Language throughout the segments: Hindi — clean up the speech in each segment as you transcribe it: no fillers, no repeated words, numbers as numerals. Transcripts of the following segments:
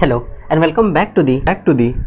Hello and welcome back to the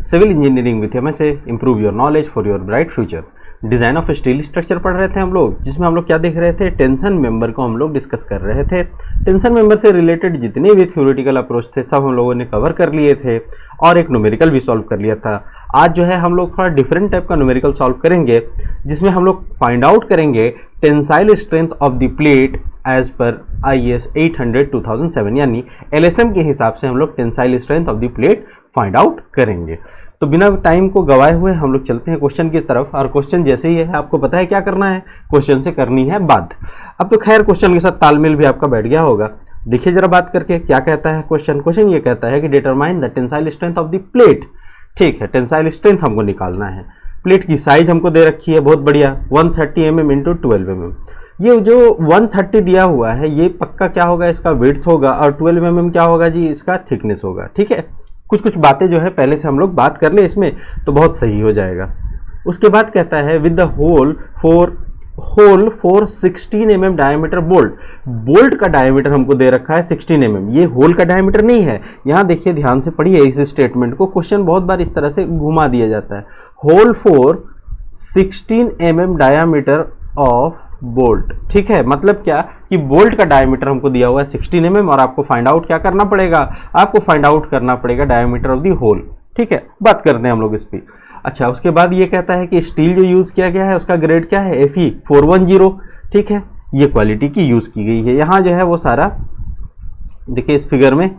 Civil Engineering with MSA Improve Your Knowledge for Your Bright Future। Design of steel structure पढ़ रहे थे हम लोग, जिसमें हम लोग क्या देख रहे थे, टेंशन मेंबर को हम लोग डिस्कस कर रहे थे। टेंशन मेंबर से रिलेटेड जितने भी थ्योरेटिकल अप्रोच थे सब हम लोगों ने कवर कर लिए थे और एक न्यूमेरिकल भी सॉल्व कर लिया था। आज जो है हम लोग थोड़ा डिफरेंट टाइप का न्यूमेरिकल सॉल्व करेंगे, जिसमें हम लोग फाइंड आउट करेंगे tensile strength of the plate as per IS 800 2007, यानी LSM के हिसाब से हम लोग tensile strength of the plate find out करेंगे। तो बिना टाइम को गवाए हुए हम लोग चलते हैं क्वेश्चन की तरफ। और क्वेश्चन जैसे ही है, आपको पता है क्या करना है, क्वेश्चन से करनी है बात। अब तो खैर क्वेश्चन के साथ तालमेल भी आपका बैठ गया होगा। देखिए जरा बात करके क्या कहता है क्वेश्चन ये कहता है कि determine the tensile strength of the plate. ठीक है, टेंसाइल स्ट्रेंथ हमको निकालना है। प्लेट की साइज हमको दे रखी है, बहुत बढ़िया, 130 mm इंटू 12 mm। ये जो 130 दिया हुआ है ये पक्का क्या होगा, इसका विड्थ होगा, और 12 mm क्या होगा जी, इसका थिकनेस होगा। ठीक है, कुछ बातें जो है पहले से हम लोग बात कर ले इसमें, तो बहुत सही हो जाएगा। उसके बाद कहता है with the hole for 16 mm diameter bolt का डायमीटर हमको दे रखा है 16 mm। ये होल का डायमीटर नहीं है, यहाँ देखिए ध्यान से पढ़िए इस स्टेटमेंट को। क्वेश्चन बहुत बार इस तरह से घुमा दिया जाता है। Hole for 16 mm diameter of bolt. ठीक है, मतलब क्या कि बोल्ट का डायमीटर हमको दिया हुआ है 16 mm और आपको फाइंड आउट क्या करना पड़ेगा, आपको फाइंड आउट करना पड़ेगा डायमीटर ऑफ दी होल। ठीक है, बात करते हैं हम लोग इस पर। अच्छा, उसके बाद ये कहता है कि स्टील जो यूज किया गया है उसका ग्रेड क्या है, Fe 410। ठीक है, ये क्वालिटी की यूज की गई है। यहाँ जो है वो सारा देखिए इस फिगर में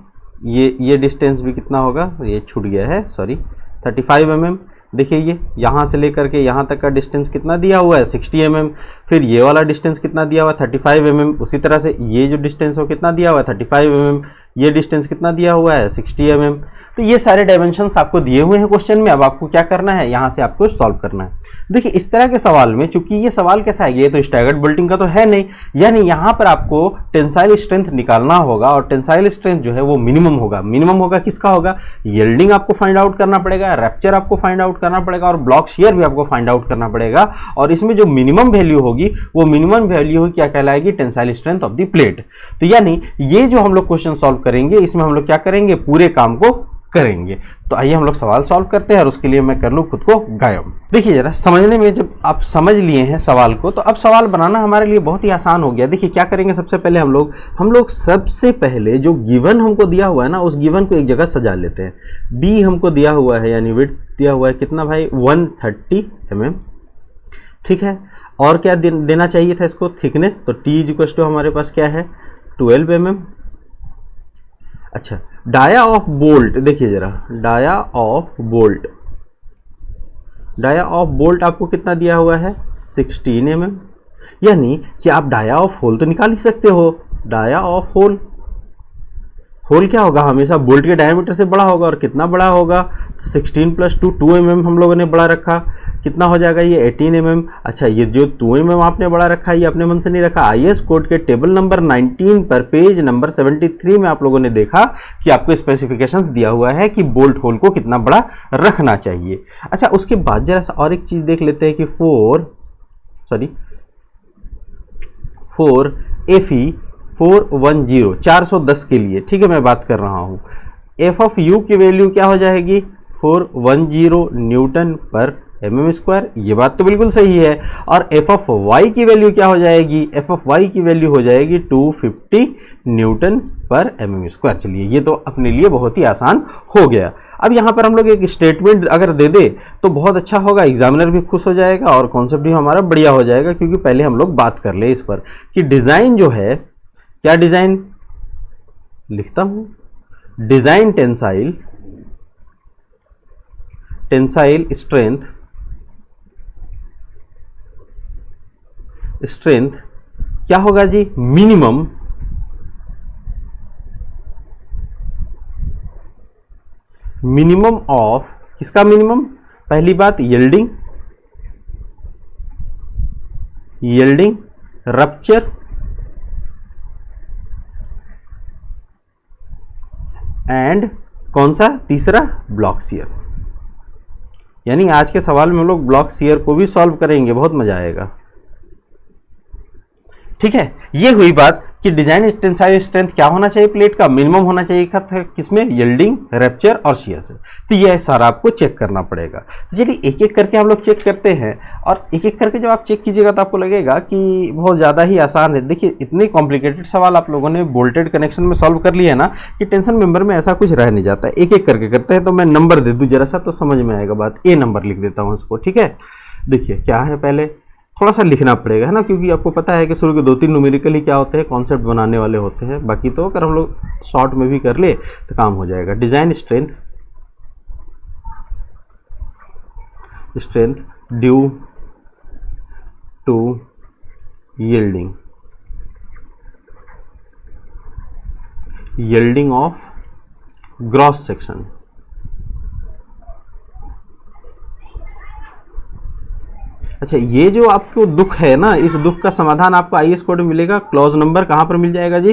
ये डिस्टेंस भी कितना होगा, ये छूट गया है, सॉरी, 35 mm। देखिए ये यहाँ से लेकर के यहाँ तक का डिस्टेंस कितना दिया हुआ है, 60 mm। फिर ये वाला डिस्टेंस कितना दिया हुआ है, 35 mm। उसी तरह से ये जो डिस्टेंस हो कितना दिया हुआ है, 35 mm। ये डिस्टेंस कितना दिया हुआ है, 60 mm। तो ये सारे डायमेंशंस आपको दिए हुए हैं क्वेश्चन में। अब आपको क्या करना है, यहाँ से आपको सॉल्व करना है। देखिए इस तरह के सवाल में, चूंकि ये सवाल कैसा है, ये तो स्टैगर्ड बोल्टिंग का तो है नहीं, यानी यहाँ पर आपको टेंसाइल स्ट्रेंथ निकालना होगा और टेंसाइल स्ट्रेंथ जो है वो मिनिमम होगा। मिनिमम होगा किसका होगा, यील्डिंग आपको फाइंड आउट करना पड़ेगा, रैप्चर आपको फाइंड आउट करना पड़ेगा और ब्लॉक शियर भी आपको फाइंड आउट करना पड़ेगा। और इसमें जो मिनिमम वैल्यू होगी वो मिनिमम वैल्यू क्या कहलाएगी, tensile strength of the plate. तो यानी ये जो हम लोग क्वेश्चन सॉल्व करेंगे इसमें हम लोग क्या करेंगे, पूरे काम को करेंगे। तो आइए हम लोग सवाल सॉल्व करते हैं और उसके लिए मैं कर लूं खुद को गायब। देखिए जरा समझने में, जब आप समझ लिए हैं सवाल को, तो अब सवाल बनाना हमारे लिए बहुत ही आसान हो गया। देखिए क्या करेंगे, सबसे पहले हम लोग सबसे पहले जो गिवन हमको दिया हुआ है ना, उस गिवन को एक जगह सजा लेते हैं। बी हमको दिया हुआ है, यानी विड्थ दिया हुआ है कितना भाई, 130 mm। ठीक है, और क्या देना चाहिए था इसको, थिकनेस। तो टी इक्वल टू हमारे पास क्या है, 12 mm। अच्छा, डाया ऑफ बोल्ट, देखिए जरा, डाया ऑफ बोल्ट आपको कितना दिया हुआ है, 16 mm। यानी कि आप डाया ऑफ होल तो निकाल ही सकते हो। डाया ऑफ होल क्या होगा, हमेशा बोल्ट के डायमीटर से बड़ा होगा, और कितना बड़ा होगा, 16 + 2 mm हम लोगों ने बड़ा रखा, कितना हो जाएगा ये 18 mm। अच्छा, ये जो 2 mm आपने बड़ा रखा है ये अपने मन से नहीं रखा। IS कोड के टेबल नंबर 19 पर पेज नंबर 73 में आप लोगों ने देखा कि आपको स्पेसिफिकेशंस दिया हुआ है कि बोल्ट होल को कितना बड़ा रखना चाहिए। अच्छा, उसके बाद जरा सा और एक चीज देख लेते हैं कि 4 410 410 के लिए, ठीक है, मैं बात कर रहा हूं। F ऑफ U की वैल्यू क्या हो जाएगी, 410 न्यूटन पर mm²। ये बात तो बिल्कुल सही है। और F ऑफ Y की वैल्यू क्या हो जाएगी, F ऑफ Y की वैल्यू हो जाएगी 250 न्यूटन पर mm²। चलिए ये तो अपने लिए बहुत ही आसान हो गया। अब यहाँ पर हम लोग एक स्टेटमेंट अगर दे दे तो बहुत अच्छा होगा, एग्जामिनर भी खुश हो जाएगा और कॉन्सेप्ट भी हमारा बढ़िया हो जाएगा। क्योंकि पहले हम लोग बात कर ले इस पर कि डिजाइन जो है, क्या डिजाइन लिखता हूं, डिजाइन टेंसाइल स्ट्रेंथ क्या होगा जी, मिनिमम ऑफ, किसका मिनिमम, पहली बात यील्डिंग, रप्चर एंड कौन सा तीसरा, ब्लॉक शियर। यानी आज के सवाल में हम लोग ब्लॉक शियर को भी सॉल्व करेंगे, बहुत मजा आएगा। ठीक है, ये हुई बात कि डिजाइन टेंसाइल स्ट्रेंथ क्या होना चाहिए प्लेट का, मिनिमम होना चाहिए किसमें, यील्डिंग, रैप्चर और शियर से। तो ये सारा आपको चेक करना पड़ेगा। तो चलिए एक एक करके हम लोग चेक करते हैं, और एक एक करके जब आप चेक कीजिएगा तो आपको लगेगा कि बहुत ज़्यादा ही आसान है। देखिए इतने कॉम्प्लिकेटेड सवाल आप लोगों ने बोल्टेड कनेक्शन में सॉल्व कर लिया है ना कि टेंशन मेंबर में ऐसा कुछ रह नहीं जाता। एक एक करके करते हैं, तो मैं नंबर दे दूँ जरा सा तो समझ में आएगा बात। ए नंबर लिख देता हूँ इसको, ठीक है। देखिए क्या है, पहले थोड़ा सा लिखना पड़ेगा है ना, क्योंकि आपको पता है कि शुरू के 2-3 न्यूमेरिकल ही क्या होते हैं, कॉन्सेप्ट बनाने वाले होते हैं। बाकी तो अगर हम लोग शॉर्ट में भी कर ले तो काम हो जाएगा। Design strength due to yielding of gross section. अच्छा, ये जो आपको दुख है ना, इस दुख का समाधान आपको आईएस कोड में मिलेगा। क्लॉज नंबर कहाँ पर मिल जाएगा जी,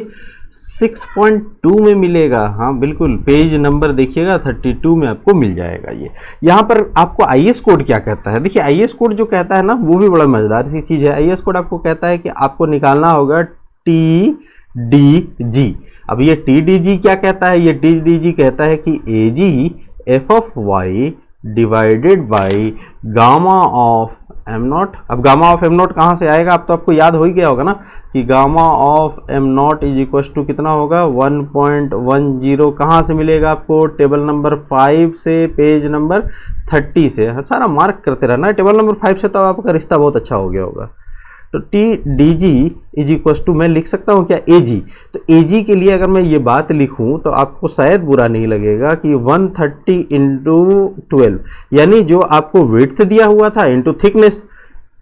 6.2 में मिलेगा। हाँ बिल्कुल, पेज नंबर देखिएगा 32 में आपको मिल जाएगा। ये यहाँ पर आपको आईएस कोड क्या कहता है, देखिए आईएस कोड जो कहता है ना वो भी बड़ा मजेदार सी चीज़ है। आईएस कोड आपको कहता है कि आपको निकालना होगा TDG। अब ये TDG क्या कहता है, ये TDG कहता है कि AG f of y divided by gamma of M not. अब गामा ऑफ एम नॉट कहाँ से आएगा, अब तो आपको याद हो ही गया होगा ना कि gamma of M naught is equal to कितना होगा, 1.10। कहाँ से मिलेगा आपको, टेबल नंबर 5 से, पेज नंबर 30 से। सारा मार्क करते रहना है, टेबल नंबर 5 से तो आपका रिश्ता बहुत अच्छा हो गया होगा। तो TDG इज इक्वल टू मैं लिख सकता हूँ क्या, AG। तो AG के लिए अगर मैं ये बात लिखूँ तो आपको शायद बुरा नहीं लगेगा कि 130 इंटू 12, यानी जो आपको विड्थ दिया हुआ था into thickness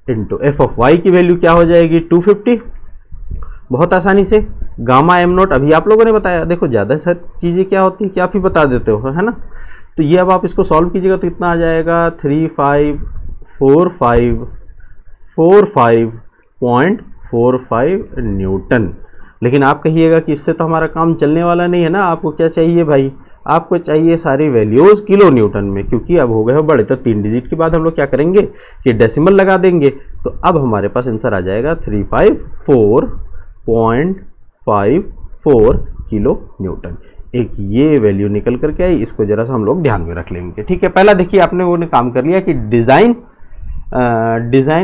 into f of y की वैल्यू क्या हो जाएगी, 250। बहुत आसानी से गामा एम नोट अभी आप लोगों ने बताया। देखो ज़्यादा सारी चीज़ें क्या होती है कि आप ही बता देते हो, है ना। तो ये अब आप इसको सॉल्व कीजिएगा तो कितना आ जाएगा, 3545.45 न्यूटन। लेकिन आप कहिएगा कि इससे तो हमारा काम चलने वाला नहीं है ना, आपको क्या चाहिए भाई, आपको चाहिए सारी वैल्यूज़ किलो न्यूटन में, क्योंकि अब हो गए हो बड़े। तो 3 डिजिट के बाद हम लोग क्या करेंगे कि डेसिमल लगा देंगे। तो अब हमारे पास आंसर आ जाएगा 354.54 किलो न्यूटन। एक ये वैल्यू निकल करके आई, इसको जरा सा हम लोग ध्यान में रख लेंगे, ठीक है। पहला देखिए आपने वो काम कर लिया कि design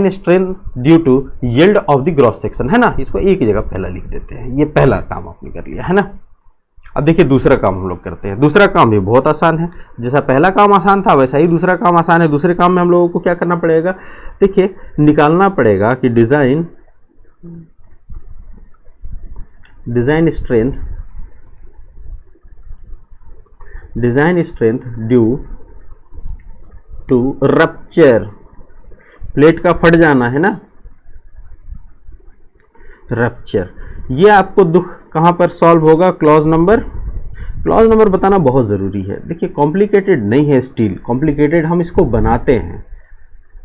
strength due to yield of the gross section, है ना। इसको एक ही जगह पहला लिख देते हैं, ये पहला काम आपने कर लिया, है ना। अब देखिए दूसरा काम हम लोग करते हैं। दूसरा काम भी बहुत आसान है, जैसा पहला काम आसान था वैसा ही दूसरा काम आसान है। दूसरे काम में हम लोगों को क्या करना पड़ेगा, देखिए निकालना पड़ेगा कि design strength due to rupture, plate का फट जाना, है ना, रप्चर। ये आपको दुख कहाँ पर सॉल्व होगा, क्लॉज नंबर बताना बहुत ज़रूरी है। देखिए कॉम्प्लिकेटेड नहीं है स्टील, कॉम्प्लिकेटेड हम इसको बनाते हैं।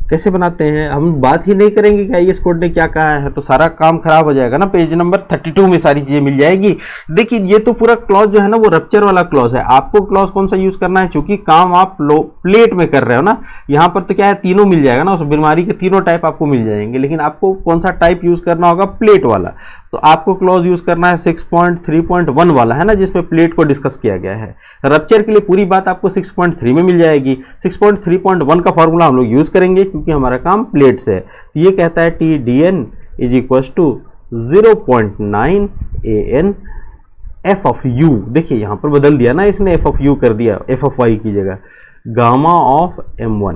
कैसे बनाते हैं, हम बात ही नहीं करेंगे कि आईएस कोड ने क्या कहा है, तो सारा काम खराब हो जाएगा ना। पेज नंबर 32 में सारी चीज़ें मिल जाएगी। देखिए ये तो पूरा क्लॉज जो है ना वो रप्चर वाला क्लॉज है। आपको क्लॉज कौन सा यूज़ करना है, चूंकि काम आप प्लेट में कर रहे हो ना, यहाँ पर तो क्या है तीनों मिल जाएगा ना, उस बीमारी के तीनों टाइप आपको मिल जाएंगे। लेकिन आपको कौन सा टाइप यूज़ करना होगा, प्लेट वाला। तो आपको क्लॉज यूज़ करना है 6.3.1 वाला, है ना, जिसमें प्लेट को डिस्कस किया गया है। रप्चर के लिए पूरी बात आपको 6.3 में मिल जाएगी। 6.3.1 का फॉर्मूला हम लोग यूज़ करेंगे क्योंकि हमारा काम प्लेट से है। ये कहता है TDN is equal to 0.9 AN f of u। देखिए यहाँ पर बदल दिया ना इसने, f ऑफ u कर दिया f ऑफ y की जगह, गामा ऑफ m1,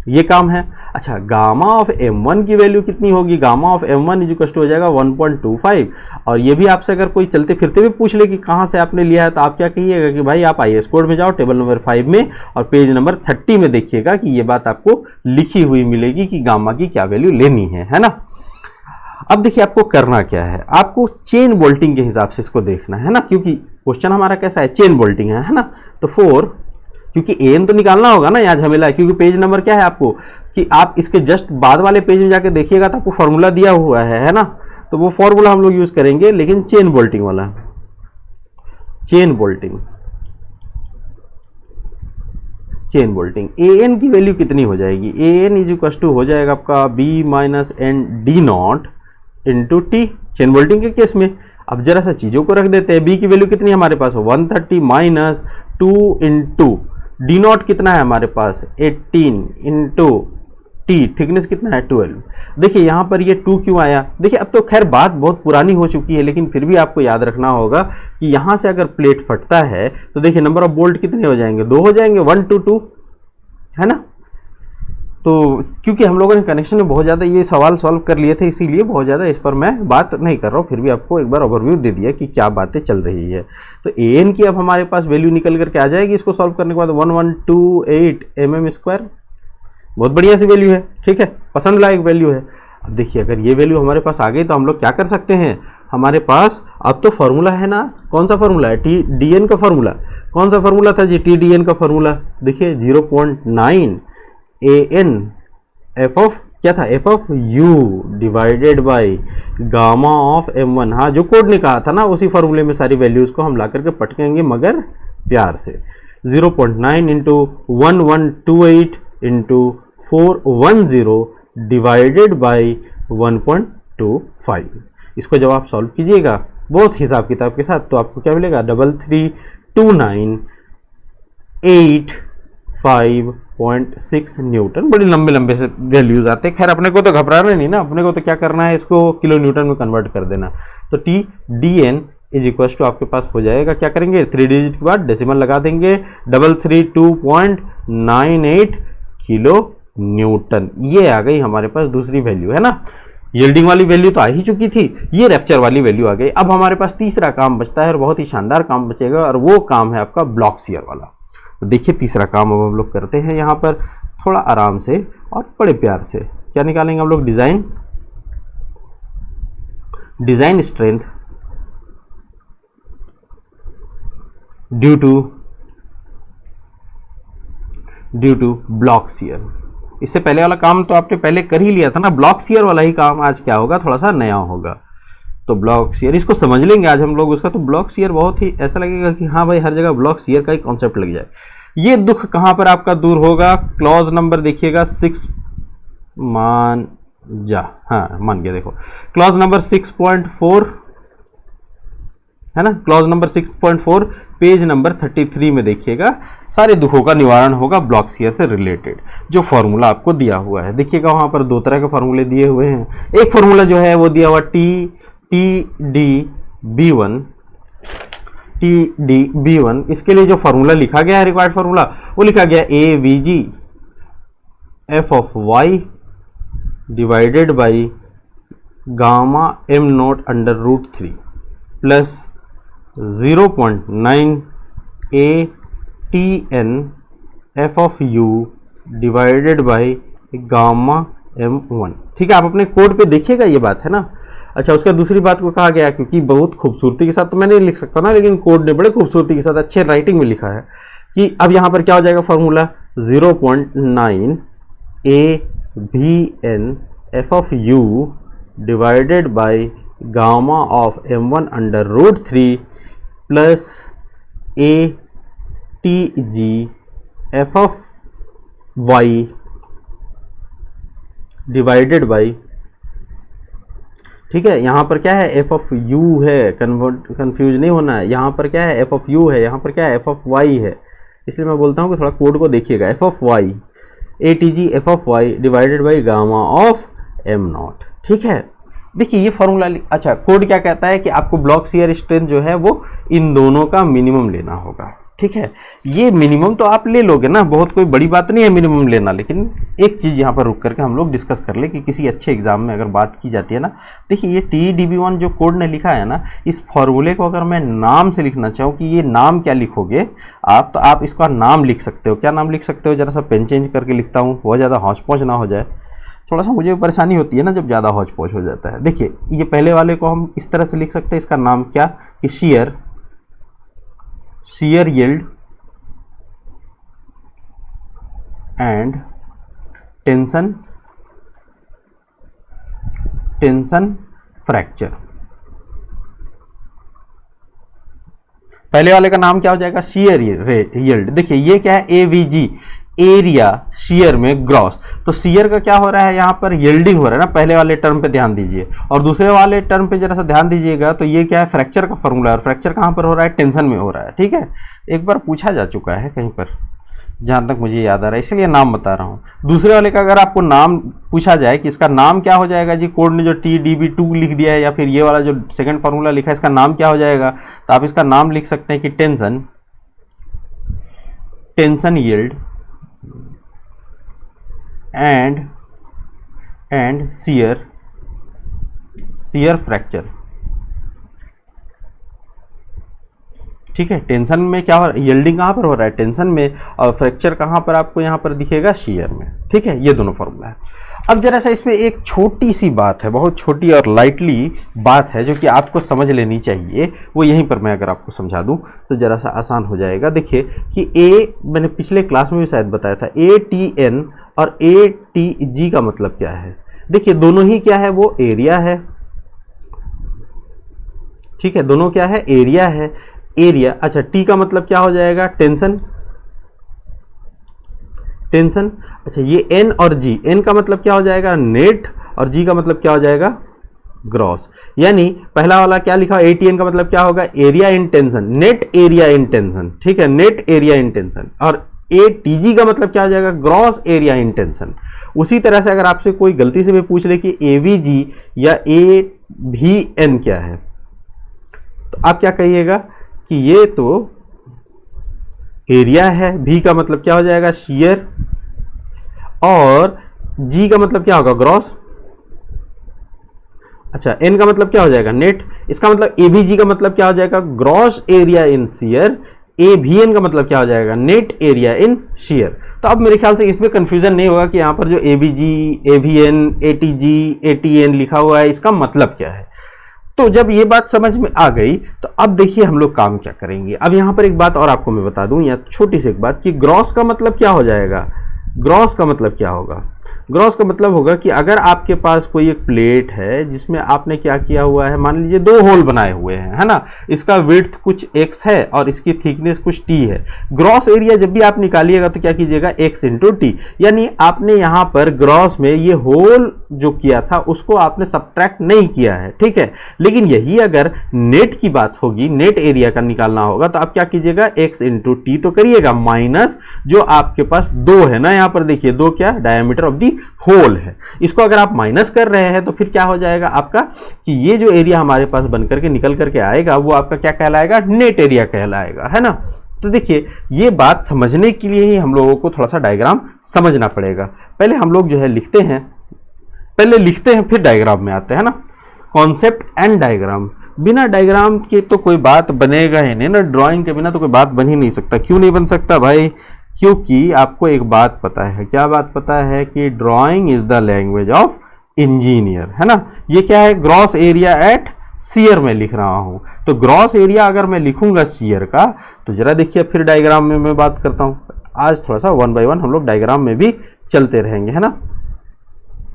ये काम है। अच्छा, गामा ऑफ m1 की वैल्यू कितनी होगी, gamma of m1 is equal to हो जाएगा 1.25। और ये भी आपसे अगर कोई चलते फिरते भी पूछ ले कि कहाँ से आपने लिया है, तो आप क्या कहिएगा कि भाई आप आईएस कोड में जाओ, टेबल नंबर 5 में और पेज नंबर 30 में देखिएगा कि ये बात आपको लिखी हुई मिलेगी कि गामा की क्या वैल्यू लेनी है ना। अब देखिए आपको करना क्या है, आपको चेन बोल्टिंग के हिसाब से इसको देखना है ना, क्योंकि क्वेश्चन हमारा कैसा है, चेन बोल्टिंग है ना। तो 4, क्योंकि एन तो निकालना होगा ना, यहाँ झमेला है, क्योंकि पेज नंबर क्या है आपको कि आप इसके जस्ट बाद वाले पेज में जाके देखिएगा तो आपको फॉर्मूला दिया हुआ है ना। तो वो फॉर्मूला हम लोग यूज करेंगे, लेकिन चेन बोल्टिंग वाला। चेन बोल्टिंग an की वैल्यू कितनी हो जाएगी, an इज इक्वल टू हो जाएगा आपका b minus N D naught into T. Chain bolting के केस में अब जरा सा चीज़ों को रख देते हैं। बी की वैल्यू कितनी है हमारे पास 130 माइनस 2 इंटू डी नॉट कितना है हमारे पास 18 इंटू टी थिकनेस कितना है 12। देखिए यहाँ पर ये 2 क्यों आया, देखिए अब तो खैर बात बहुत पुरानी हो चुकी है, लेकिन फिर भी आपको याद रखना होगा कि यहाँ से अगर प्लेट फटता है तो देखिए नंबर ऑफ बोल्ट कितने हो जाएंगे, 2 हो जाएंगे, 1 to 2, है ना। तो क्योंकि हम लोगों ने कनेक्शन में बहुत ज़्यादा ये सवाल सॉल्व कर लिए थे, इसीलिए बहुत ज़्यादा इस पर मैं बात नहीं कर रहा हूँ, फिर भी आपको एक बार ओवरव्यू दे दिया कि क्या बातें चल रही है। तो ए एन की अब हमारे पास वैल्यू निकल करके आ जाएगी इसको सॉल्व करने के बाद 1128 mm²। बहुत बढ़िया सी वैल्यू है, ठीक है, पसंद लायक वैल्यू है। अब देखिए अगर ये वैल्यू हमारे पास आ गई तो हम लोग क्या कर सकते हैं, हमारे पास अब तो फॉर्मूला है ना, कौन सा फॉर्मूला है, टी डी एन का फॉर्मूला। कौन सा फॉर्मूला था जी, टी डी एन का फॉर्मूला। देखिए 0.9 ए एन एफ ऑफ क्या था, F of U divided by gamma of m1। हाँ जो कोड ने कहा था ना, उसी फॉर्मूले में सारी वैल्यूज को हम ला करके पटकेंगे मगर प्यार से। 0.9 इंटू 1128 इंटू 410 डिवाइडेड बाई 1.25। इसको जब आप सॉल्व कीजिएगा बहुत हिसाब किताब के साथ तो आपको क्या मिलेगा 332985.6 न्यूटन। बड़ी लंबे लंबे से वैल्यूज आते हैं, खैर अपने को तो घबराना नहीं ना, अपने को तो क्या करना है, इसको किलो न्यूटन में कन्वर्ट कर देना। तो T D N is equal to आपके पास हो जाएगा, क्या करेंगे 3 डिजिट के बाद डेसिमल लगा देंगे 332.98 किलो न्यूटन। ये आ गई हमारे पास दूसरी वैल्यू, है ना। यील्डिंग वाली वैल्यू तो आ ही चुकी थी, ये रैप्चर वाली वैल्यू आ गई। अब हमारे पास तीसरा काम बचता है और बहुत ही शानदार काम बचेगा, और वो काम है आपका ब्लॉक शियर वाला। तो देखिए तीसरा काम अब हम लोग करते हैं यहाँ पर थोड़ा आराम से और बड़े प्यार से। क्या निकालेंगे हम लोग, design strength due to block shear. इससे पहले वाला काम तो आपने पहले कर ही लिया था ना, ब्लॉक शियर वाला ही काम आज क्या होगा, थोड़ा सा नया होगा। तो ब्लॉक शियर इसको समझ लेंगे आज हम लोग उसका। तो ब्लॉक शियर बहुत ही ऐसा लगेगा कि हाँ भाई हर जगह ब्लॉक शियर का ही कॉन्सेप्ट लग जाए। ये दुख कहाँ पर आपका दूर होगा, क्लॉज नंबर देखिएगा 6 मान जा, हाँ मान गया, देखो क्लॉज नंबर 6.4 है ना, क्लॉज नंबर 6.4 पेज नंबर 33 में देखिएगा, सारे दुखों का निवारण होगा ब्लॉक शियर से रिलेटेड, जो फॉर्मूला आपको दिया हुआ है। देखिएगा वहां पर दो तरह के फॉर्मूले दिए हुए हैं। एक फॉर्मूला जो है वो दिया हुआ टी डी बी वन। इसके लिए जो फॉर्मूला लिखा गया है, रिक्वायर्ड फॉर्मूला, वो लिखा गया A V G F of Y divided by gamma M naught under root 3 plus 0.9 A T N F of U divided by gamma m1। ठीक है, आप अपने कोड पे देखिएगा, ये बात है ना। अच्छा, उसका दूसरी बात को कहा गया, क्योंकि बहुत खूबसूरती के साथ तो मैं नहीं लिख सकता ना, लेकिन कोड ने बड़े खूबसूरती के साथ अच्छे राइटिंग में लिखा है कि अब यहाँ पर क्या हो जाएगा formula 0.9 A V N F of U divided by gamma of m1 under root 3 plus A T G F of Y divided by, ठीक है, यहाँ पर क्या है एफ ऑफ यू है, कंफ्यूज नहीं होना है, यहाँ पर क्या है एफ ऑफ यू है, यहाँ पर क्या है एफ ऑफ वाई है, इसलिए मैं बोलता हूँ कि थोड़ा कोड को देखिएगा। F of Y A T G F of Y divided by gamma of M naught. ठीक है, देखिए ये फॉर्मूला, अच्छा कोड क्या कहता है कि आपको ब्लॉक शियर स्ट्रेंथ जो है वो इन दोनों का मिनिमम लेना होगा। ठीक है, ये मिनिमम तो आप ले लोगे ना, बहुत कोई बड़ी बात नहीं है मिनिमम लेना, लेकिन एक चीज़ यहाँ पर रुक करके हम लोग डिस्कस कर ले कि किसी अच्छे एग्जाम में अगर बात की जाती है ना, देखिए ये TDB1 जो कोड ने लिखा है ना, इस फॉर्मूले को अगर मैं नाम से लिखना चाहूँ कि ये नाम क्या लिखोगे आप, तो आप इसका नाम लिख सकते हो। क्या नाम लिख सकते हो, जरा सा पेन चेंज करके लिखता हूँ, बहुत ज़्यादा हौच पौच ना हो जाए, थोड़ा सा मुझे परेशानी होती है ना जब ज़्यादा हौच पौच हो जाता है। देखिए ये पहले वाले को हम इस तरह से लिख सकते हैं, इसका नाम क्या कि shear yield and tension fracture. पहले वाले का नाम क्या हो जाएगा, शियर यील्ड। देखिए ये क्या है AVG, एरिया शियर में ग्रॉस। तो शियर का क्या हो रहा है, यहाँ पर यील्डिंग हो रहा है ना, पहले वाले टर्म पे ध्यान दीजिए और दूसरे वाले टर्म पे जरा सा ध्यान दीजिएगा। तो ये क्या है, फ्रैक्चर का फॉर्मूला है और फ्रैक्चर कहाँ पर हो रहा है, टेंशन में हो रहा है। ठीक है, एक बार पूछा जा चुका है कहीं पर, जहां तक मुझे याद आ रहा है, इसलिए नाम बता रहा हूं। दूसरे वाले का अगर आपको नाम पूछा जाए कि इसका नाम क्या हो जाएगा जी, कोड ने जो TDB2 लिख दिया है या फिर ये वाला जो सेकंड फार्मूला लिखा है इसका नाम क्या हो जाएगा, तो आप इसका नाम लिख सकते हैं कि tension yield and shear fracture. ठीक है, टेंशन में क्या हो रहा है, यील्डिंग कहाँ पर हो रहा है, टेंशन में, और फ्रैक्चर कहाँ पर आपको यहाँ पर दिखेगा, शियर में। ठीक है, ये दोनों फॉर्मूला है। अब जरा सा इसमें एक छोटी सी बात है, बहुत छोटी और लाइटली बात है जो कि आपको समझ लेनी चाहिए, वो यहीं पर मैं अगर आपको समझा दूं तो जरा सा आसान हो जाएगा। देखिए कि मैंने पिछले क्लास में भी शायद बताया था, ATN और ATG का मतलब क्या है। देखिए दोनों ही क्या है, वो एरिया है। ठीक है, दोनों क्या है, एरिया है। एरिया, अच्छा टी का मतलब क्या हो जाएगा, टेंशन। अच्छा ये एन और जी, एन का मतलब क्या हो जाएगा, नेट, और जी का मतलब क्या हो जाएगा, ग्रॉस। यानी पहला वाला क्या लिखा, ATN का मतलब क्या होगा, area in tension, net area in tension. ठीक है, नेट एरिया इन टेंशन। और ATG का मतलब क्या हो जाएगा, ग्रॉस एरिया इन टेंशन। उसी तरह से अगर आपसे कोई गलती से भी पूछ ले कि AVG या AVN क्या है, तो आप क्या कहिएगा कि ये तो एरिया है, भी का मतलब क्या हो जाएगा, शियर, और जी का मतलब क्या होगा, ग्रॉस। अच्छा एन का मतलब क्या हो जाएगा, नेट। इसका मतलब AVG का मतलब क्या हो जाएगा, gross area in shear. AVN का मतलब क्या हो जाएगा, नेट एरिया इन शियर। तो अब मेरे ख्याल से इसमें कंफ्यूजन नहीं होगा कि यहां पर जो AVG, AVN, ATG, ATN लिखा हुआ है इसका मतलब क्या है। तो जब ये बात समझ में आ गई तो अब देखिए हम लोग काम क्या करेंगे। अब यहां पर एक बात और आपको मैं बता दूं, या छोटी सी एक बात, कि ग्रॉस का मतलब क्या हो जाएगा, ग्रॉस का मतलब क्या होगा, ग्रॉस का मतलब होगा कि अगर आपके पास कोई एक प्लेट है जिसमें आपने क्या किया हुआ है, मान लीजिए 2 होल बनाए हुए हैं, है ना, इसका विड्थ कुछ x है और इसकी थिकनेस कुछ t है। ग्रॉस एरिया जब भी आप निकालिएगा तो क्या कीजिएगा, x इंटू टी। यानी आपने यहां पर ग्रॉस में ये होल जो किया था उसको आपने सब्ट्रैक्ट नहीं किया है। ठीक है, लेकिन यही अगर नेट की बात होगी, नेट एरिया का निकालना होगा, तो आप क्या कीजिएगा, x इंटू टी तो करिएगा, माइनस जो आपके पास 2 है ना, यहां पर देखिए 2 क्या, डायमीटर ऑफ दी होल है। इसको अगर आप माइनस कर रहे हैं तो फिर क्या हो जाएगा आपका, कि ये जो एरिया हमारे पास बनकर के निकल करके आएगा वो आपका क्या कहलाएगा, नेट एरिया कहलाएगा, है ना। तो देखिए ये बात समझने के लिए ही हम लोगों को थोड़ा सा डायग्राम समझना पड़ेगा। पहले हम लोग जो है लिखते हैं फिर डायग्राम में आते हैं ना। कॉन्सेप्ट एंड डायग्राम, बिना डायग्राम के तो कोई बात बनेगा ही नहीं ना, ड्राइंग के बिना तो कोई बात बन ही नहीं सकता। क्यों नहीं बन सकता भाई, क्योंकि आपको एक बात पता है, क्या बात पता है, कि drawing is the language of engineer, है ना। ये क्या है, ग्रॉस एरिया एट शियर में लिख रहा हूं, तो ग्रॉस एरिया अगर मैं लिखूंगा शियर का, तो जरा देखिए फिर डायग्राम में मैं बात करता हूं। आज थोड़ा सा 1 बाय 1 हम लोग डायग्राम में भी चलते रहेंगे, है ना।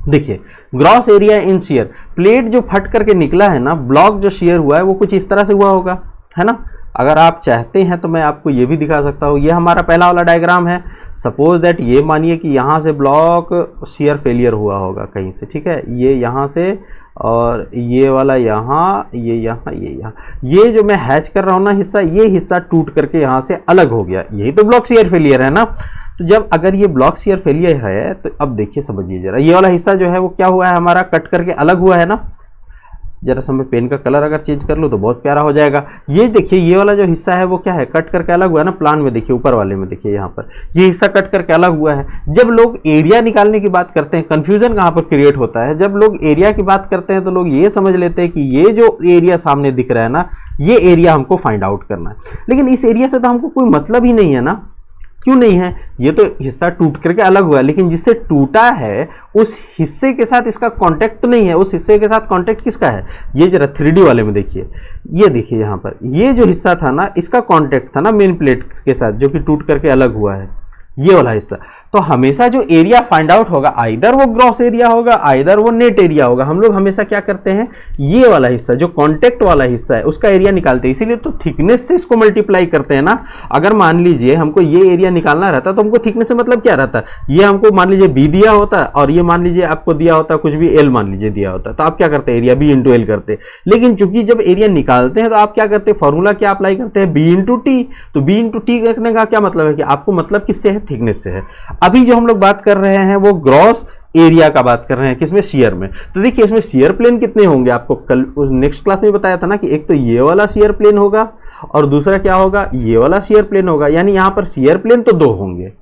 देखिए gross area in shear, plate जो फट करके निकला है ना, ब्लॉक जो शियर हुआ है वो कुछ इस तरह से हुआ होगा, है ना। अगर आप चाहते हैं तो मैं आपको ये भी दिखा सकता हूँ, ये हमारा पहला वाला डायग्राम है। सपोज दैट ये मानिए कि यहाँ से ब्लॉक शियर फेलियर हुआ होगा कहीं से, ठीक है, ये यहाँ से, और ये वाला यहाँ, ये यहाँ, ये यहाँ, ये जो मैं हैच कर रहा हूँ ना हिस्सा, ये हिस्सा टूट करके यहाँ से अलग हो गया, यही तो ब्लॉक शियर फेलियर है ना। तो जब अगर ये ब्लॉक शियर फेलियर है तो अब देखिए समझिए जरा, ये वाला हिस्सा जो है वो क्या हुआ है हमारा, कट करके अलग हुआ है ना। जरा सा मैं पेन का कलर अगर चेंज कर लूँ तो बहुत प्यारा हो जाएगा। ये देखिए ये वाला जो हिस्सा है वो क्या है, कट करके अलग हुआ है ना। प्लान में देखिए ऊपर वाले में देखिए यहाँ पर ये हिस्सा कट करके अलग हुआ है। जब लोग एरिया निकालने की बात करते हैं, कंफ्यूजन कहाँ पर क्रिएट होता है, जब लोग एरिया की बात करते हैं तो लोग ये समझ लेते हैं कि ये जो एरिया सामने दिख रहा है ना, ये एरिया हमको फाइंड आउट करना है। लेकिन इस एरिया से तो हमको कोई मतलब ही नहीं है ना। क्यों नहीं है, ये तो हिस्सा टूट करके अलग हुआ है, लेकिन जिससे टूटा है उस हिस्से के साथ इसका कांटेक्ट तो नहीं है। उस हिस्से के साथ कांटेक्ट किसका है, ये जरा 3D वाले में देखिए, ये देखिए यहाँ पर ये जो हिस्सा था ना, इसका कांटेक्ट था ना मेन प्लेट के साथ, जो कि टूट करके अलग हुआ है, ये वाला हिस्सा। तो हमेशा जो एरिया फाइंड आउट होगा आइदर वो ग्रॉस एरिया होगा आइदर वो नेट एरिया होगा। हम लोग हमेशा क्या करते हैं, ये वाला हिस्सा जो कॉन्टेक्ट वाला हिस्सा है उसका एरिया निकालते हैं, इसीलिए तो थिकनेस से इसको मल्टीप्लाई करते हैं ना। अगर मान लीजिए हमको ये एरिया निकालना रहता तो हमको थिकनेस से मतलब क्या रहता, ये हमको मान लीजिए बी दिया होता और ये मान लीजिए आपको दिया होता कुछ भी एल मान लीजिए दिया होता, तो आप क्या करते हैं एरिया बी इंटू एल करते। लेकिन चूंकि जब एरिया निकालते हैं तो आप क्या करते हैं, फॉर्मूला क्या अप्लाई करते हैं, बी इंटू टी। तो बी इंटू टी करने का क्या मतलब है कि आपको मतलब किससे है, थिकनेस से है। अभी जो हम लोग बात कर रहे हैं वो ग्रॉस एरिया का बात कर रहे हैं, किसमें, शियर में। तो देखिए इसमें शियर प्लेन कितने होंगे, आपको कल नेक्स्ट क्लास में बताया था ना कि एक तो ये वाला शियर प्लेन होगा और दूसरा क्या होगा, ये वाला शियर प्लेन होगा। यानी यहां पर शियर प्लेन तो 2 होंगे,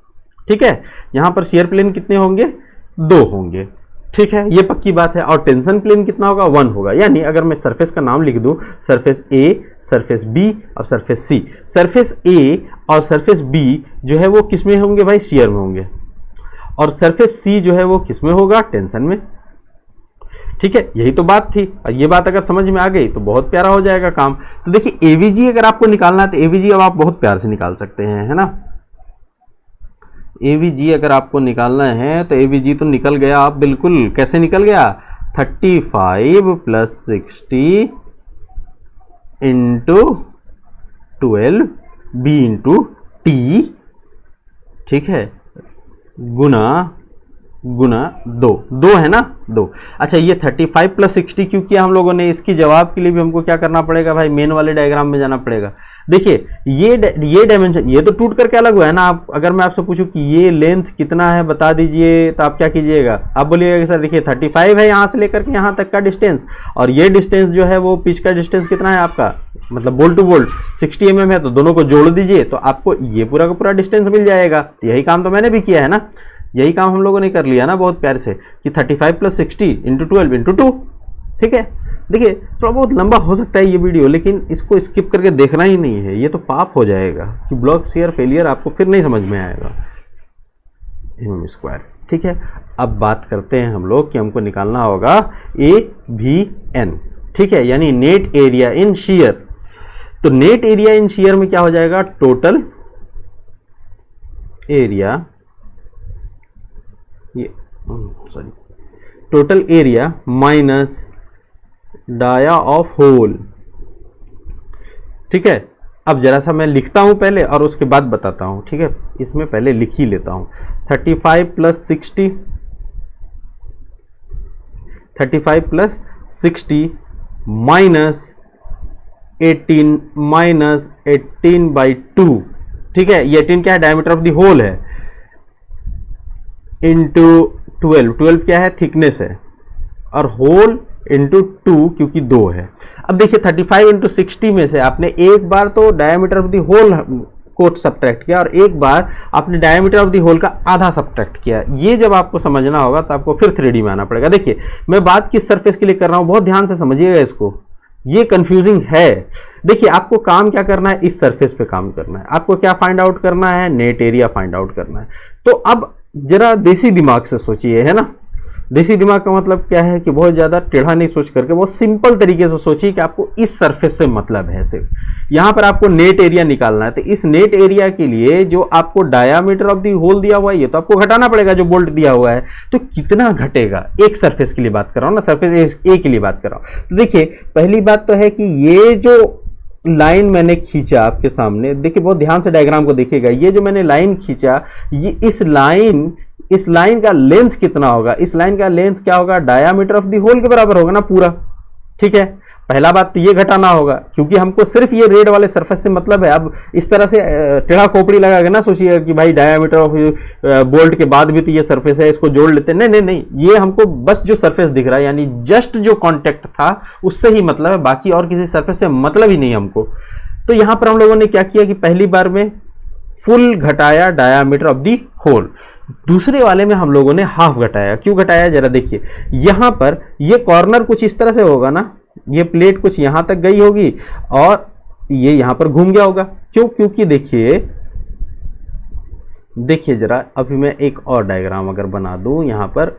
ठीक है। यहां पर शियर प्लेन कितने होंगे, 2 होंगे, ठीक है, ये पक्की बात है। और टेंशन प्लेन कितना होगा, 1 होगा। यानी अगर मैं सरफेस का नाम लिख दूं, सरफेस ए, सरफेस बी और सरफेस सी। सरफेस ए और सरफेस बी जो है वो किस में होंगे भाई, शियर में होंगे, और सरफेस सी जो है वो किस में होगा, टेंशन में, ठीक है। यही तो बात थी। और ये बात अगर समझ में आ गई तो बहुत प्यारा हो जाएगा काम। तो देखिए एवीजी अगर आपको निकालना है तो एवीजी अब आप बहुत प्यार से निकाल सकते हैं, है ना। एवीजी अगर आपको निकालना है तो एवीजी तो निकल गया, आप बिल्कुल कैसे निकल गया, 35 + 60 इंटू 12 बी इंटू टी, ठीक है, गुना 2 है ना, 2। अच्छा ये 35 + 60 क्यों किया हम लोगों ने, इसकी जवाब के लिए भी हमको क्या करना पड़ेगा भाई, मेन वाले डायग्राम में जाना पड़ेगा। देखिए ये डायमेंशन ये तो टूट करके अलग हुआ है ना। आप अगर मैं आपसे पूछूं कि ये लेंथ कितना है बता दीजिए, तो आप क्या कीजिएगा, आप बोलिएगा कि सर देखिए 35 है यहाँ से लेकर के यहाँ तक का डिस्टेंस, और ये डिस्टेंस जो है वो पिच का डिस्टेंस कितना है आपका, मतलब बोल्ट टू बोल्ट 60 mm है, तो दोनों को जोड़ दीजिए तो आपको ये पूरा का पूरा डिस्टेंस मिल जाएगा। यही काम तो मैंने भी किया है ना, यही काम हम लोगों ने कर लिया ना बहुत प्यार से कि 35 + 60 इंटू 12 इंटू 2, ठीक है। देखिए थोड़ा बहुत लंबा हो सकता है ये वीडियो, लेकिन इसको स्किप करके देखना ही नहीं है, ये तो पाप हो जाएगा कि ब्लॉक शेयर फेलियर आपको फिर नहीं समझ में आएगा, mm², ठीक है। अब बात करते हैं हम लोग कि हमको निकालना होगा AVN, ठीक है, यानी नेट एरिया इन शेयर। तो नेट एरिया इन शेयर में क्या हो जाएगा, टोटल एरिया, ये sorry, total area minus dia of hole, ठीक है। अब जरा सा मैं लिखता हूं पहले और उसके बाद बताता हूं, ठीक है। इसमें पहले लिख ही लेता हूं, 35 + 60 माइनस 18/2, ठीक है। ये 18 क्या है, डायमीटर ऑफ द होल है, इंटू 12 क्या है, थिकनेस है, और होल इंटू 2 क्योंकि 2 है। अब देखिए 35 × 60 में से आपने एक बार तो डायमीटर ऑफ द होल को सब्ट्रैक्ट किया और एक बार आपने डायमीटर ऑफ द होल का आधा सब्ट्रैक्ट किया। ये जब आपको समझना होगा तो आपको फिर 3D में आना पड़ेगा। देखिए मैं बात किस सरफेस के लिए कर रहा हूं, बहुत ध्यान से समझिएगा इसको, ये कंफ्यूजिंग है। देखिए आपको काम क्या करना है, इस सरफेस पे काम करना है। आपको क्या फाइंड आउट करना है, नेट एरिया फाइंड आउट करना है। तो अब जरा देसी दिमाग से सोचिए, है ना। देसी दिमाग का मतलब क्या है कि बहुत ज्यादा टेढ़ा नहीं सोच करके बहुत सिंपल तरीके से सोचिए कि आपको इस सरफेस से मतलब है। सिर्फ यहां पर आपको नेट एरिया निकालना है, तो इस नेट एरिया के लिए जो आपको डायामीटर ऑफ द होल दिया हुआ है ये तो आपको घटाना पड़ेगा, जो बोल्ट दिया हुआ है। तो कितना घटेगा, एक सरफेस के लिए बात कर रहा हूं ना, सरफेस ए के लिए बात कर रहा हूं। तो देखिए पहली बात तो है कि ये जो लाइन मैंने खींचा आपके सामने, देखिए बहुत ध्यान से डायग्राम को देखिएगा, ये जो मैंने लाइन खींचा, ये इस लाइन का लेंथ कितना होगा, इस लाइन का लेंथ क्या होगा, डायामीटर ऑफ द होल के बराबर होगा ना पूरा, ठीक है। पहला बात तो ये घटाना होगा, क्योंकि हमको सिर्फ ये रेड वाले सरफेस से मतलब है। अब इस तरह से टेढ़ा खोपड़ी लगा के ना सोचिए कि भाई डायामीटर ऑफ बोल्ट के बाद भी तो ये सरफेस है, इसको जोड़ लेते हैं। नहीं नहीं नहीं, ये हमको बस जो सरफेस दिख रहा है यानी जस्ट जो कॉन्टेक्ट था उससे ही मतलब है, बाकी और किसी सरफेस से मतलब ही नहीं हमको। तो यहां पर हम लोगों ने क्या किया कि पहली बार में फुल घटाया डायामीटर ऑफ दी होल, दूसरे वाले में हम लोगों ने हाफ घटाया। क्यों घटाया जरा देखिए, यहां पर ये कॉर्नर कुछ इस तरह से होगा ना, ये प्लेट कुछ यहां तक गई होगी और ये यहां पर घूम गया होगा। क्यों, क्योंकि देखिए जरा, अभी मैं एक और डायग्राम अगर बना दूं यहां पर,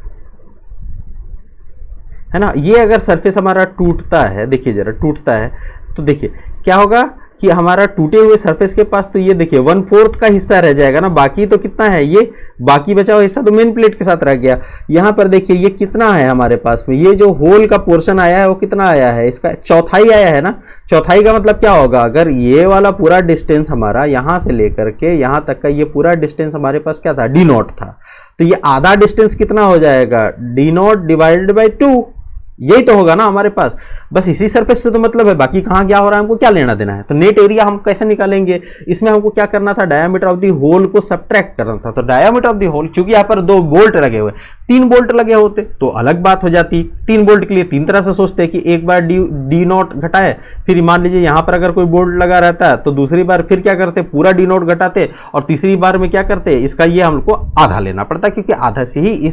है ना, ये अगर सरफेस हमारा टूटता है, देखिए जरा टूटता है तो देखिए क्या होगा कि हमारा टूटे हुए सरफेस के पास तो ये देखिए 1/4 का हिस्सा रह जाएगा ना, बाकी तो कितना है, ये बाकी बचा हुआ हिस्सा तो मेन प्लेट के साथ रह गया। यहाँ पर देखिए ये कितना है हमारे पास में, ये जो होल का पोर्शन आया है वो कितना आया है, इसका चौथाई आया है ना। चौथाई का मतलब क्या होगा, अगर ये वाला पूरा डिस्टेंस हमारा यहाँ से लेकर के यहाँ तक का ये पूरा डिस्टेंस हमारे पास क्या था, डी नॉट था, तो ये आधा डिस्टेंस कितना हो जाएगा, डी नॉट डिवाइडेड बाई 2, यही तो होगा ना हमारे पास। बस इसी सरफेस से तो मतलब है, बाकी कहाँ क्या हो रहा है हमको क्या लेना देना है। तो नेट एरिया हम कैसे निकालेंगे, इसमें हमको क्या करना था, डायामीटर ऑफ द होल को सब्ट्रैक्ट करना था। तो डायामीटर ऑफ द होल, क्योंकि यहाँ पर 2 बोल्ट लगे हुए, 3 बोल्ट लगे होते तो अलग बात हो जाती। 3 बोल्ट के लिए 3 तरह से सोचते हैं कि एक बार डी नॉट घटाए, फिर मान लीजिए यहाँ पर अगर कोई बोल्ट लगा रहता है तो दूसरी बार फिर क्या करते, पूरा डी नॉट घटाते, और तीसरी बार में क्या करते, इसका ये हमको आधा लेना पड़ता, क्योंकि आधा से ही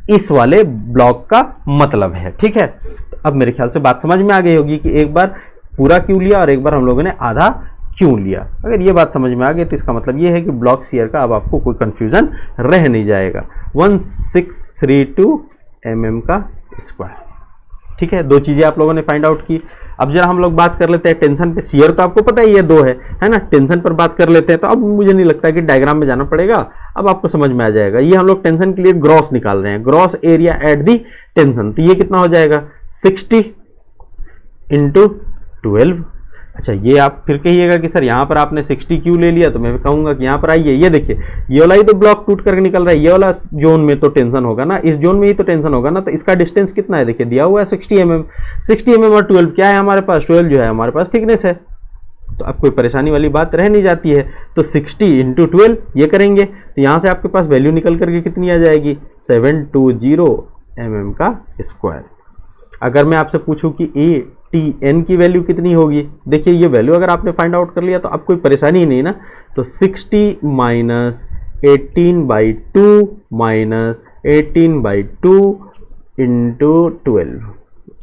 इस वाले ब्लॉक का मतलब है। ठीक है, तो अब मेरे ख्याल से बात समझ में आ गई होगी कि एक बार पूरा क्यों लिया और एक बार हम लोगों ने आधा क्यों लिया। अगर ये बात समझ में आ गई तो इसका मतलब ये है कि ब्लॉक शियर का अब आपको कोई कंफ्यूजन रह नहीं जाएगा। 1632 mm का स्क्वायर। ठीक है, 2 चीजें आप लोगों ने फाइंड आउट की। अब जरा हम लोग बात कर लेते हैं टेंशन पे। शियर तो आपको पता ही है 2 है ना, टेंशन पर बात कर लेते हैं। तो अब मुझे नहीं लगता कि डायग्राम में जाना पड़ेगा, अब आपको समझ में आ जाएगा। ये हम लोग टेंशन के लिए ग्रॉस निकाल रहे हैं, gross area at the tension. तो ये कितना हो जाएगा, 60 × 12। अच्छा, ये आप फिर कहिएगा कि सर यहाँ पर आपने 60 क्यों ले लिया, तो मैं कहूंगा कि यहाँ पर आइए, ये देखिए ये वाला ही तो ब्लॉक टूट करके निकल रहा है, ये वाला जोन में तो टेंशन होगा ना, इस जोन में ही तो टेंशन होगा ना। तो इसका डिस्टेंस कितना है, देखिए दिया हुआ है 60 mm। 60 mm और 12 क्या है हमारे पास, 12 जो है हमारे पास थिकनेस है। तो अब कोई परेशानी वाली बात रह नहीं जाती है। तो 60 × 12 ये करेंगे तो यहाँ से आपके पास वैल्यू निकल करके कितनी आ जाएगी, 720 mm का स्क्वायर। अगर मैं आपसे पूछूं कि ATN की वैल्यू कितनी होगी, देखिए ये वैल्यू अगर आपने फाइंड आउट कर लिया तो अब कोई परेशानी ही नहीं ना। तो 60 - 18/2 - 18/2 × 12।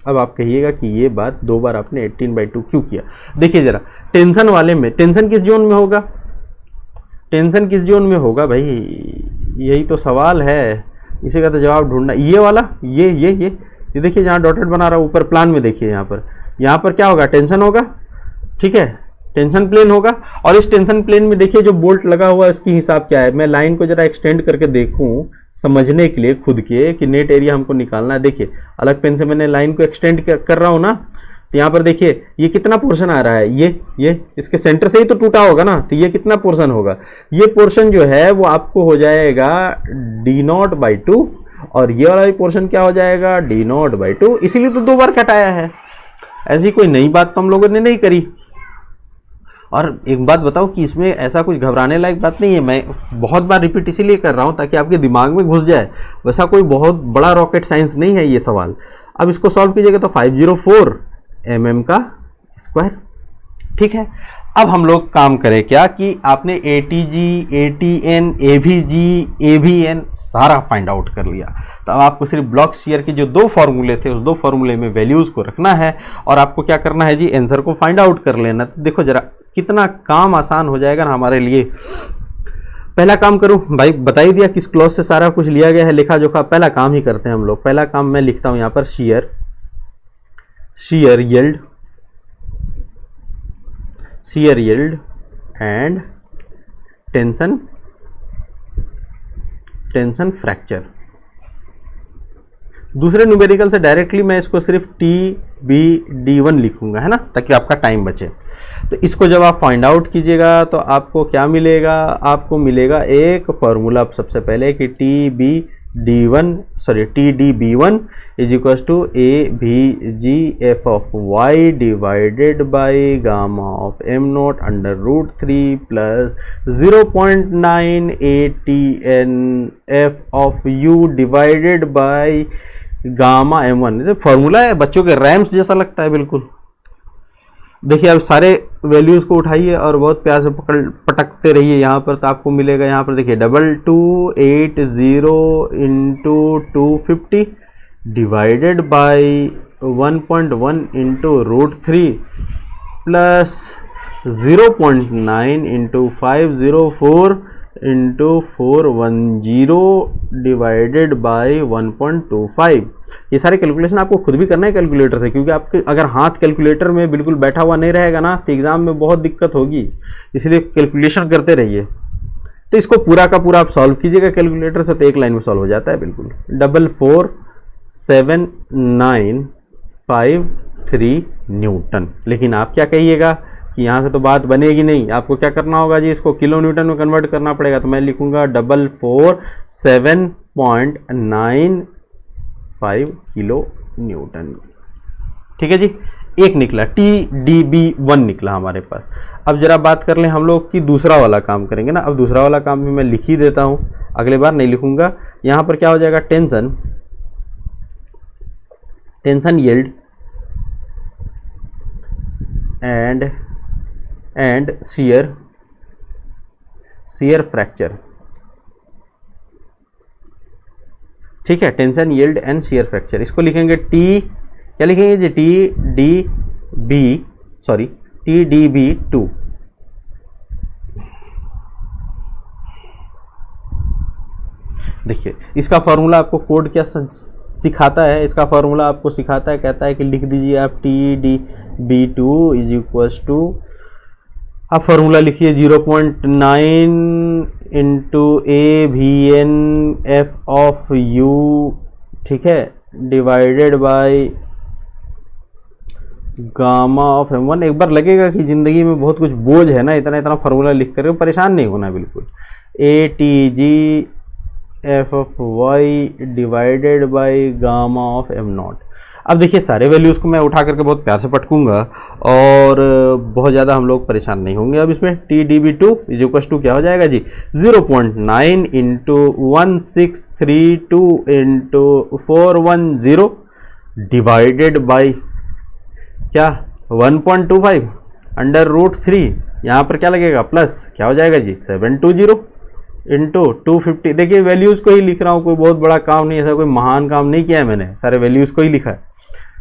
अब आप कहिएगा कि ये बात 2 बार आपने 18/2 क्यों किया। देखिए जरा टेंशन वाले में, टेंशन किस जोन में होगा, टेंशन किस जोन में होगा भाई, यही तो सवाल है, इसी का तो जवाब ढूंढना। ये वाला, ये देखिए जहाँ डॉटेड बना रहा है ऊपर प्लान में, देखिए यहाँ पर क्या होगा, टेंशन होगा। ठीक है, टेंशन प्लेन होगा। और इस टेंशन प्लेन में देखिए जो बोल्ट लगा हुआ है इसकी हिसाब क्या है। मैं लाइन को जरा एक्सटेंड करके देखूं समझने के लिए खुद के कि नेट एरिया हमको निकालना है। देखिए अलग पेन से मैंने लाइन को एक्सटेंड कर रहा हूं ना, तो यहाँ पर देखिए ये कितना पोर्शन आ रहा है, ये इसके सेंटर से ही तो टूटा होगा ना, तो ये कितना पोर्शन होगा, ये पोर्शन जो है वो आपको हो जाएगा D0/2, और ये वाला भी पोर्शन क्या हो जाएगा, D0/2। इसीलिए तो 2 बार कटाया है, ऐसी कोई नई बात तो हम लोगों ने नहीं करी। और एक बात बताओ कि इसमें ऐसा कुछ घबराने लायक बात नहीं है, मैं बहुत बार रिपीट इसीलिए कर रहा हूं ताकि आपके दिमाग में घुस जाए। वैसा कोई बहुत बड़ा रॉकेट साइंस नहीं है ये सवाल। अब इसको सॉल्व कीजिएगा तो 504 mm का स्क्वायर। ठीक है, अब हम लोग काम करें क्या कि आपने ATG, ATN, AVG, AVN सारा फाइंड आउट कर लिया। तो अब आपको सिर्फ ब्लॉक शियर के जो 2 फॉर्मूले थे उस 2 फॉर्मूले में वैल्यूज को रखना है और आपको क्या करना है जी, आंसर को फाइंड आउट कर लेना। तो देखो जरा कितना काम आसान हो जाएगा ना हमारे लिए। पहला काम करूं भाई, बता ही दिया किस क्लॉज से सारा कुछ लिया गया है, लेखा जोखा। पहला काम ही करते हैं हम लोग। पहला काम मैं लिखता हूं यहां पर shear yield and tension fracture. दूसरे न्यूमेरिकल से डायरेक्टली मैं इसको सिर्फ TBD1 लिखूंगा, है ना, ताकि आपका टाइम बचे। तो इसको जब आप फाइंड आउट कीजिएगा तो आपको क्या मिलेगा, आपको मिलेगा एक फॉर्मूला सबसे पहले कि TDB1 is equal to AVG f(y) divided by gamma of m0 √3 plus 0.9 ATN f(u) divided by gamma m1। Formula है, बच्चों के रैम्स जैसा लगता है बिल्कुल। देखिए अब सारे वैल्यूज को उठाइए और बहुत प्यार से पटकते रहिए यहाँ पर, तो आपको मिलेगा यहाँ पर देखिए 2280 × 250 divided by 1.1 × √3 plus 0.9 × 504 into 410 divided by 1.25। ये सारे कैलकुलेशन आपको खुद भी करना है कैलकुलेटर से, क्योंकि आपके अगर हाथ कैलकुलेटर में बिल्कुल बैठा हुआ नहीं रहेगा ना तो एग्जाम में बहुत दिक्कत होगी, इसलिए कैलकुलेशन करते रहिए। तो इसको पूरा का पूरा आप सॉल्व कीजिएगा कैलकुलेटर से, तो एक लाइन में सॉल्व हो जाता है बिल्कुल। 447953 न्यूटन। लेकिन आप क्या कहिएगा कि यहाँ से तो बात बनेगी नहीं, आपको क्या करना होगा जी, इसको किलो न्यूटन में कन्वर्ट करना पड़ेगा। तो मैं लिखूंगा 447.95 किलो न्यूटन। ठीक है जी, एक निकला, TdB1 निकला हमारे पास। अब जरा बात कर लें हम लोग कि दूसरा वाला काम करेंगे ना। अब दूसरा वाला काम भी मैं लिख ही देता हूं, अगले बार नहीं लिखूंगा। यहां पर क्या हो जाएगा, tension yield and shear fracture. ठीक है, tension yield and shear fracture, इसको लिखेंगे क्या लिखेंगे जी, TdB2। देखिए इसका फॉर्मूला आपको कोड क्या सिखाता है, इसका फॉर्मूला आपको सिखाता है, कहता है कि लिख दीजिए आप TdB2 इज इक्वल्स टू, आप फॉर्मूला लिखिए 0.9 इंटू AVNF ऑफ U, ठीक है, divided by gamma of M1। एक बार लगेगा कि जिंदगी में बहुत कुछ बोझ है ना, इतना इतना फॉर्मूला लिख कर परेशान नहीं होना बिल्कुल। ATGF of Y divided by gamma of M0। अब देखिए सारे वैल्यूज़ को मैं उठा करके बहुत प्यार से पटकूंगा और बहुत ज़्यादा हम लोग परेशान नहीं होंगे। अब इसमें TdB2 इज इक्वल टू क्या हो जाएगा जी, 0.9 इंटू 1632 इंटू 410 डिवाइडेड बाई क्या 1.25 अंडर रूट 3। यहाँ पर क्या लगेगा प्लस, क्या हो जाएगा जी 720 इंटू 250। देखिए वैल्यूज़ को ही लिख रहा हूँ, कोई बहुत बड़ा काम नहीं, ऐसा कोई महान काम नहीं किया है मैंने, सारे वैल्यूज़ को ही लिखा है।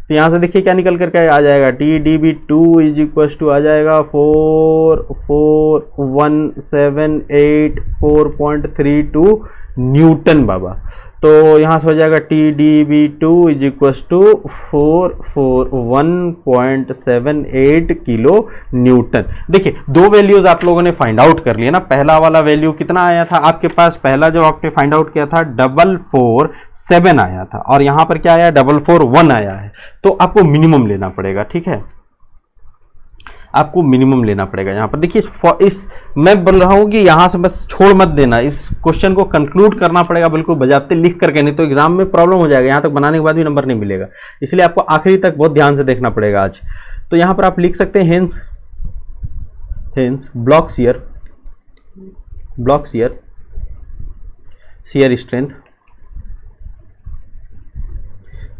तो यहाँ से देखिए क्या निकल करके आ जाएगा, TdB2 इज इक्वल टू आ जाएगा 44178.4.32 न्यूटन बाबा। तो यहाँ से हो जाएगा TdB2 is equal to 441.78 kilo newton. देखिए दो वैल्यूज आप लोगों ने फाइंड आउट कर लिया ना। पहला वाला वैल्यू कितना आया था आपके पास, पहला जो आपने फाइंड आउट किया था 447 आया था, और यहाँ पर क्या आया 441 आया है। तो आपको मिनिमम लेना पड़ेगा, ठीक है, आपको मिनिमम लेना पड़ेगा। यहाँ पर देखिए इस मैं बोल रहा हूँ कि यहाँ से बस छोड़ मत देना, इस क्वेश्चन को कंक्लूड करना पड़ेगा बिल्कुल बजाते लिख करके, नहीं तो एग्जाम में प्रॉब्लम हो जाएगा। यहाँ तक बनाने के बाद भी नंबर नहीं मिलेगा, इसलिए आपको आखिरी तक बहुत ध्यान से देखना पड़ेगा आज। तो यहाँ पर आप लिख सकते हैं hence block shear strength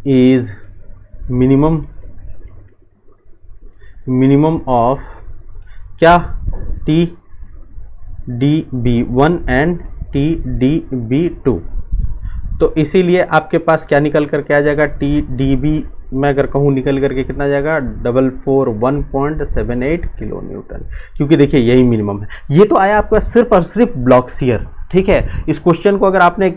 is minimum of क्या TdB1 एंड TdB2। तो इसीलिए आपके पास क्या निकल करके आ जाएगा, TdB मैं अगर कहूँ निकल करके कितना जाएगा 441.78 किलो न्यूटन, क्योंकि देखिए यही मिनिमम है। ये तो आया आपका सिर्फ और सिर्फ ब्लॉक शियर, ठीक है। इस क्वेश्चन को अगर आपने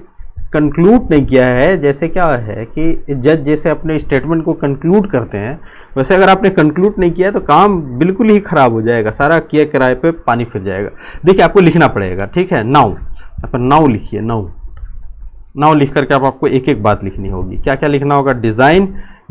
कंक्लूड नहीं किया है, जैसे क्या है कि जज जैसे अपने स्टेटमेंट को कंक्लूड करते हैं, वैसे अगर आपने कंक्लूड नहीं किया तो काम बिल्कुल ही खराब हो जाएगा, सारा किए किराए पे पानी फिर जाएगा। देखिए आपको लिखना पड़ेगा, ठीक है, नाउ अपन नाउ लिखिए, नाउ लिख करके आपको एक एक बात लिखनी होगी। क्या क्या लिखना होगा,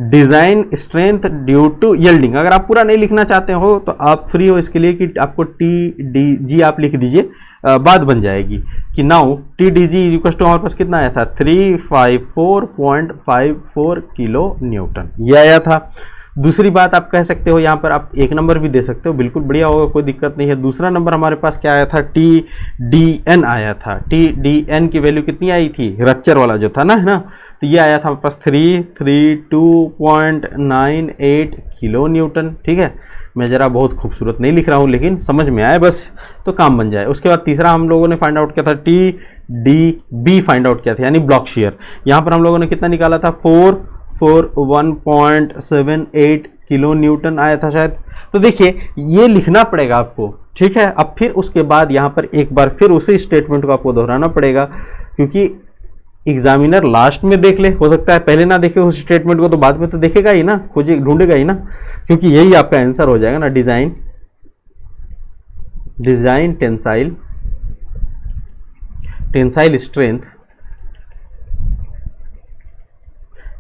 design strength due to yielding. अगर आप पूरा नहीं लिखना चाहते हो तो आप फ्री हो इसके लिए कि आपको TDG आप लिख दीजिए, बात बन जाएगी कि नाउ TDG इक्वल टू हमारे पास कितना आया था 354.54 किलो न्यूटन, ये आया था। दूसरी बात आप कह सकते हो, यहाँ पर आप एक नंबर भी दे सकते हो, बिल्कुल बढ़िया होगा, कोई दिक्कत नहीं है। दूसरा नंबर हमारे पास क्या आया था, TDN आया था। TDN की वैल्यू कितनी आई थी, रप्चर वाला जो था ना, है ना, तो ये आया था हमारे पास 332.98 किलो न्यूटन, ठीक है। मैं जरा बहुत खूबसूरत नहीं लिख रहा हूँ, लेकिन समझ में आए बस तो काम बन जाए। उसके बाद तीसरा हम लोगों ने फाइंड आउट किया था TdB फाइंड आउट किया था, यानी ब्लॉक शियर। यहाँ पर हम लोगों ने कितना निकाला था 441.78 किलो न्यूटन आया था शायद। तो देखिए ये लिखना पड़ेगा आपको, ठीक है। अब फिर उसके बाद यहाँ पर एक बार फिर उसी स्टेटमेंट को आपको दोहराना पड़ेगा, क्योंकि एग्जामिनर लास्ट में देख ले, हो सकता है पहले ना देखे उस स्टेटमेंट को, तो बाद में तो देखेगा ही ना, खोजे ढूंढेगा ही ना, क्योंकि यही आपका आंसर हो जाएगा ना। डिजाइन टेंसाइल स्ट्रेंथ,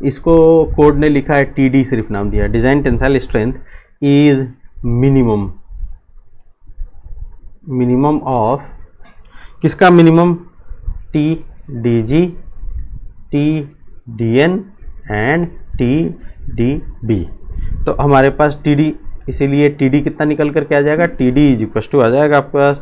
इसको कोड ने लिखा है टीडी, सिर्फ नाम दिया। Design tensile strength is minimum of, किसका मिनिमम? TDG, TDN and TDB। तो हमारे पास TD, इसीलिए TD कितना निकल करके आ जाएगा? TD इज इक्वल टू आ जाएगा आपके पास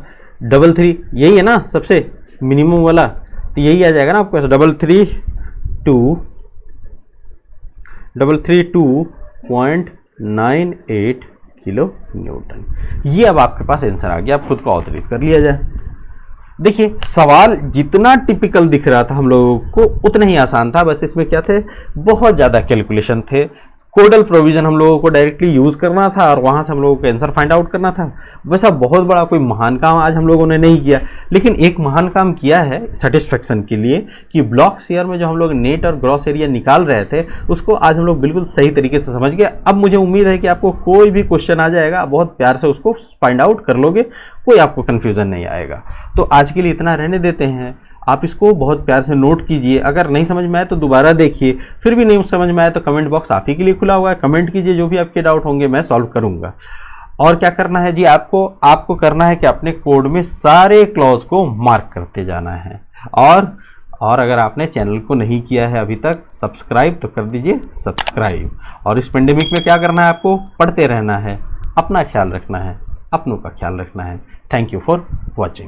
33, यही है ना सबसे मिनिमम वाला, तो यही आ जाएगा ना आपके पास 332.98 किलो न्यूटन। ये अब आपके पास आंसर आ गया, आप खुद को अवतरित कर लिया जाए। देखिए सवाल जितना टिपिकल दिख रहा था हम लोगों को उतना ही आसान था, बस इसमें क्या थे, बहुत ज़्यादा कैलकुलेशन थे। कोडल प्रोविजन हम लोगों को डायरेक्टली यूज़ करना था और वहाँ से हम लोगों को आंसर फाइंड आउट करना था। वैसा बहुत बड़ा कोई महान काम आज हम लोगों ने नहीं किया, लेकिन एक महान काम किया है सेटिस्फेक्शन के लिए, कि ब्लॉक शेयर में जो हम लोग नेट और ग्रॉस एरिया निकाल रहे थे उसको आज हम लोग बिल्कुल सही तरीके से समझ गए। अब मुझे उम्मीद है कि आपको कोई भी क्वेश्चन आ जाएगा, बहुत प्यार से उसको फाइंड आउट कर लोगे, कोई आपको कन्फ्यूज़न नहीं आएगा। तो आज के लिए इतना रहने देते हैं, आप इसको बहुत प्यार से नोट कीजिए। अगर नहीं समझ में आए तो दोबारा देखिए, फिर भी नहीं समझ में आए तो कमेंट बॉक्स आप ही के लिए खुला हुआ है, कमेंट कीजिए, जो भी आपके डाउट होंगे मैं सॉल्व करूंगा। और क्या करना है जी, आपको करना है कि अपने कोड में सारे क्लॉज को मार्क करते जाना है। और अगर आपने चैनल को नहीं किया है अभी तक सब्सक्राइब, तो कर दीजिए सब्सक्राइब। और इस पेंडेमिक में क्या करना है, आपको पढ़ते रहना है, अपना ख्याल रखना है, अपनों का ख्याल रखना है। Thank you for watching.